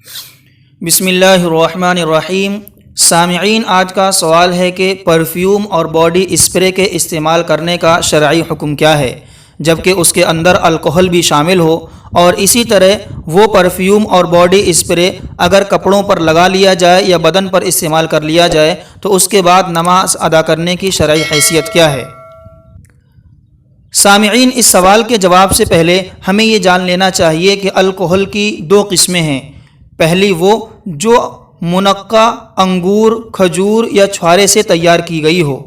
بسم اللہ الرحمن الرحیم۔ سامعین، آج کا سوال ہے کہ پرفیوم اور باڈی اسپرے کے استعمال کرنے کا شرعی حکم کیا ہے، جبکہ اس کے اندر الکحل بھی شامل ہو، اور اسی طرح وہ پرفیوم اور باڈی اسپرے اگر کپڑوں پر لگا لیا جائے یا بدن پر استعمال کر لیا جائے تو اس کے بعد نماز ادا کرنے کی شرعی حیثیت کیا ہے؟ سامعین، اس سوال کے جواب سے پہلے ہمیں یہ جان لینا چاہیے کہ الکحل کی دو قسمیں ہیں۔ پہلی وہ جو منقع انگور، کھجور یا چھوارے سے تیار کی گئی ہو،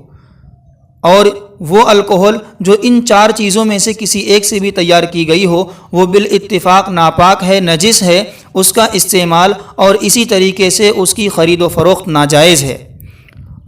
اور وہ الکحل جو ان چار چیزوں میں سے کسی ایک سے بھی تیار کی گئی ہو وہ بالاتفاق ناپاک ہے، نجس ہے، اس کا استعمال اور اسی طریقے سے اس کی خرید و فروخت ناجائز ہے۔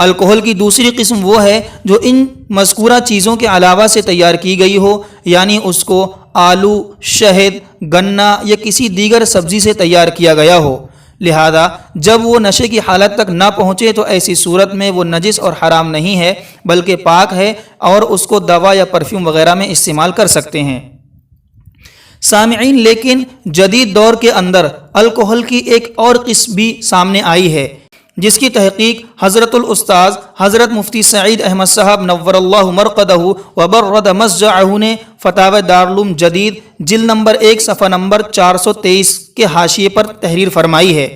الکحل کی دوسری قسم وہ ہے جو ان مذکورہ چیزوں کے علاوہ سے تیار کی گئی ہو، یعنی اس کو آلو، شہد، گنا یا کسی دیگر سبزی سے تیار کیا گیا ہو، لہذا جب وہ نشے کی حالت تک نہ پہنچے تو ایسی صورت میں وہ نجس اور حرام نہیں ہے بلکہ پاک ہے، اور اس کو دوا یا پرفیوم وغیرہ میں استعمال کر سکتے ہیں۔ سامعین، لیکن جدید دور کے اندر الکحل کی ایک اور قسم بھی سامنے آئی ہے، جس کی تحقیق حضرت الاستاذ حضرت مفتی سعید احمد صاحب نور اللہ مرقدہ وبرد مسجعہ نے فتاوی دارالعلوم جدید جلد نمبر 1 صفحہ نمبر 423 کے حاشیے پر تحریر فرمائی ہے۔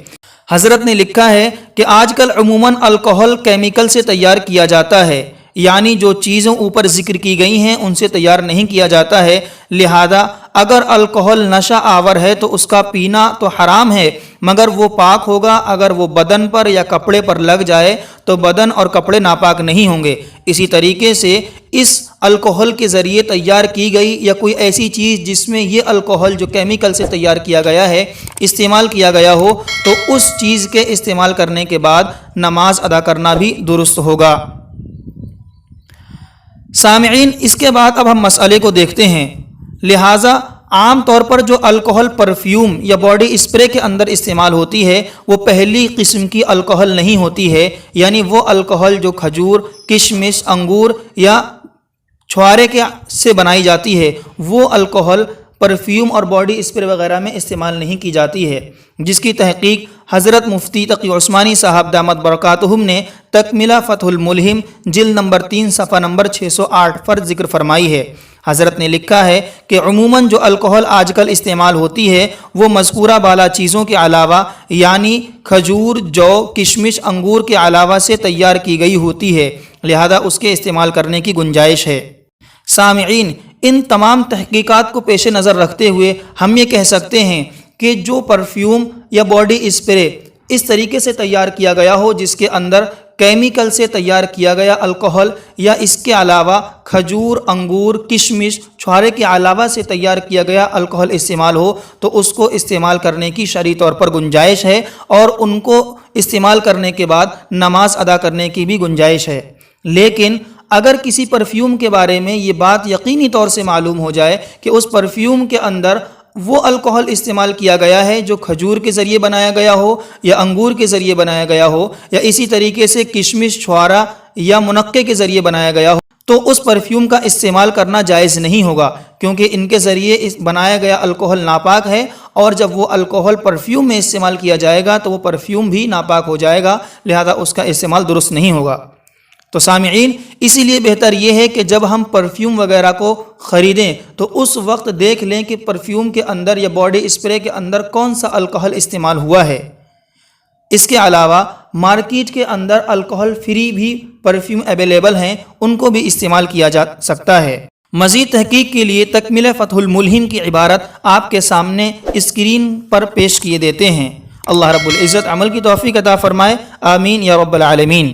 حضرت نے لکھا ہے کہ آج کل عموماً الکحل کیمیکل سے تیار کیا جاتا ہے، یعنی جو چیزیں اوپر ذکر کی گئی ہیں ان سے تیار نہیں کیا جاتا ہے، لہذا اگر الکحل نشہ آور ہے تو اس کا پینا تو حرام ہے مگر وہ پاک ہوگا۔ اگر وہ بدن پر یا کپڑے پر لگ جائے تو بدن اور کپڑے ناپاک نہیں ہوں گے۔ اسی طریقے سے اس الکحل کے ذریعے تیار کی گئی یا کوئی ایسی چیز جس میں یہ الکحل جو کیمیکل سے تیار کیا گیا ہے استعمال کیا گیا ہو تو اس چیز کے استعمال کرنے کے بعد نماز ادا کرنا بھی درست ہوگا۔ سامعین، اس کے بعد اب ہم مسئلے کو دیکھتے ہیں۔ لہٰذا عام طور پر جو الکحل پرفیوم یا باڈی اسپرے کے اندر استعمال ہوتی ہے وہ پہلی قسم کی الکحل نہیں ہوتی ہے، یعنی وہ الکحل جو کھجور، کشمش، انگور یا چھوارے کے سے بنائی جاتی ہے وہ الکحل پرفیوم اور باڈی اسپرے وغیرہ میں استعمال نہیں کی جاتی ہے، جس کی تحقیق حضرت مفتی تقی عثمانی صاحب دامت برکاتہم نے تکملہ فتح الملہم جلد نمبر 3 صفحہ نمبر 608 پر ذکر فرمائی ہے۔ حضرت نے لکھا ہے کہ عموماً جو الکحل آج کل استعمال ہوتی ہے وہ مذکورہ بالا چیزوں کے علاوہ، یعنی کھجور، جو، کشمش، انگور کے علاوہ سے تیار کی گئی ہوتی ہے، لہذا اس کے استعمال کرنے کی گنجائش ہے۔ سامعین، ان تمام تحقیقات کو پیش نظر رکھتے ہوئے ہم یہ کہہ سکتے ہیں کہ جو پرفیوم یا باڈی اسپرے اس طریقے سے تیار کیا گیا ہو جس کے اندر کیمیکل سے تیار کیا گیا الکحل یا اس کے علاوہ کھجور، انگور، کشمش، چھوارے کے علاوہ سے تیار کیا گیا الکحل استعمال ہو تو اس کو استعمال کرنے کی شرعی طور پر گنجائش ہے، اور ان کو استعمال کرنے کے بعد نماز ادا کرنے کی بھی گنجائش ہے۔ لیکن اگر کسی پرفیوم کے بارے میں یہ بات یقینی طور سے معلوم ہو جائے کہ اس پرفیوم کے اندر وہ الکحل استعمال کیا گیا ہے جو کھجور کے ذریعے بنایا گیا ہو یا انگور کے ذریعے بنایا گیا ہو یا اسی طریقے سے کشمش، چھوارا یا منقے کے ذریعے بنایا گیا ہو تو اس پرفیوم کا استعمال کرنا جائز نہیں ہوگا، کیونکہ ان کے ذریعے بنایا گیا الکحل ناپاک ہے، اور جب وہ الکحل پرفیوم میں استعمال کیا جائے گا تو وہ پرفیوم بھی ناپاک ہو جائے گا، لہذا اس کا استعمال درست نہیں ہوگا۔ تو سامعین، اسی لیے بہتر یہ ہے کہ جب ہم پرفیوم وغیرہ کو خریدیں تو اس وقت دیکھ لیں کہ پرفیوم کے اندر یا باڈی اسپرے کے اندر کون سا الکحل استعمال ہوا ہے۔ اس کے علاوہ مارکیٹ کے اندر الکحل فری بھی پرفیوم اویلیبل ہیں، ان کو بھی استعمال کیا جا سکتا ہے۔ مزید تحقیق کے لیے تکملہ فتح الملہم کی عبارت آپ کے سامنے اسکرین پر پیش کیے دیتے ہیں۔ اللہ رب العزت عمل کی توفیق عطا فرمائے، آمین یا رب العالمین۔